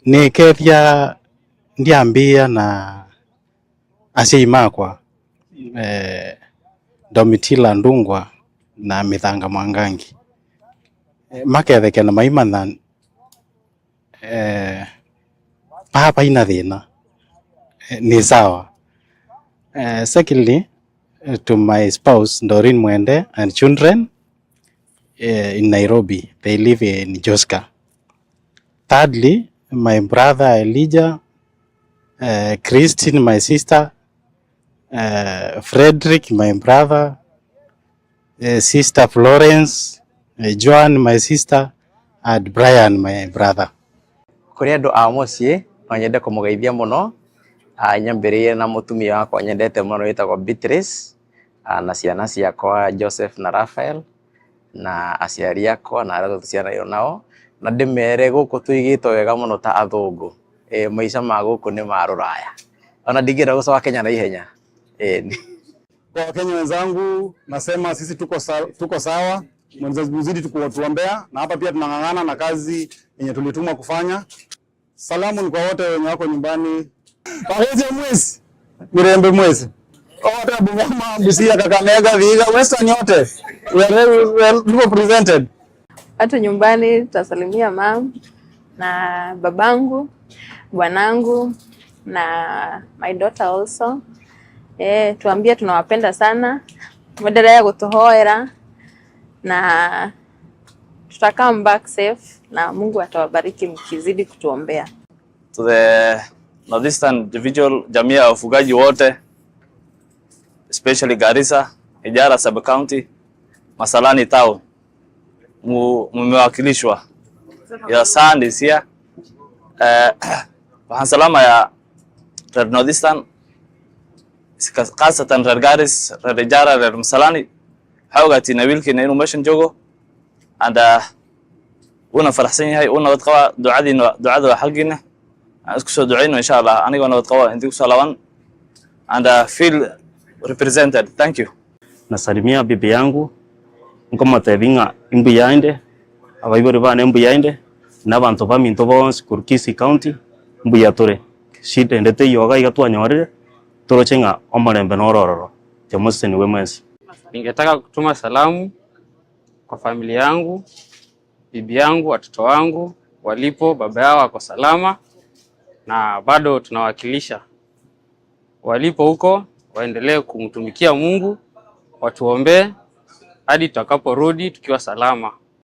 ni kethia ndiambia na asiimakwa Domitila Ndungwa na Mithanga Mwangangi maketheke na maimana papa ina thina ni sawa. Secondly, to my spouse Doreen Mwende and children in Nairobi, they live in Joska. Thirdly, my brother Elijah, Christine my sister, Frederick my brother, sister Florence, Joan my sister, and Brian my brother. Kuri andu a mucii no nyende kumugeithia muno nyambiririe na mutumia wakwa nyendete muno witagwo Beatrice na ciana ciakwa Joseph na Raphael na aciari akwa na arĩa tuciarĩirwo nao na ndimere guku tuigitwo wega muno ta athungu maisha ma guku ni ma ruraya ona ndingira gucoka Kenya na ihenya. Kwa Wakenya wenzangu nasema sisi tuko sawa, mzidi tukuombea na hapa pia tunang'ang'ana na kazi yenye tulitumwa kufanya. Salamu ni kwa wote wenye wako nyumbani. Waweze mwezi, Mirembe mwezi. Wote Bungoma, Busia, Kakamega, Vihiga, Western yote. We are well represented. Hata nyumbani tutasalimia mama na babangu, bwanangu na my daughter also. Tuambie tunawapenda sana. Mwendelee kutuhoera na come back safe na Mungu atawabariki mkizidi kutuombea. To the Northeastern individual jamii ya wafugaji wote, especially Garissa, Ijara sub county, Masalani town, mmewakilishwa. Ya sandi sia waxaan salama ya reer Northeastern khaasatan reer Garis, reer Ijara, reer Masalani xoogatina wiilkiina inuu meeshan joogo and una faraxsan yahay una wad qaba ducada waa xalgiina isku soo duceyno insha Allah aniga wad qaba intii ku soo laban and feel represented. Thank you. Nasalimia bibi yangu ngoma tevinga imbu yainde abaibori bana imbu yainde n'abantu baminto bonse Kurkisi county imbu yatore shite ndete yoga igatwanyorere torochenga omarembe norororo jamose ni wemwensi. Ningetaka kutuma salamu kwa familia yangu, bibi yangu, watoto wangu walipo, baba yao wako salama na bado tunawakilisha. Walipo huko waendelee kumtumikia Mungu, watuombee hadi tutakaporudi tukiwa salama.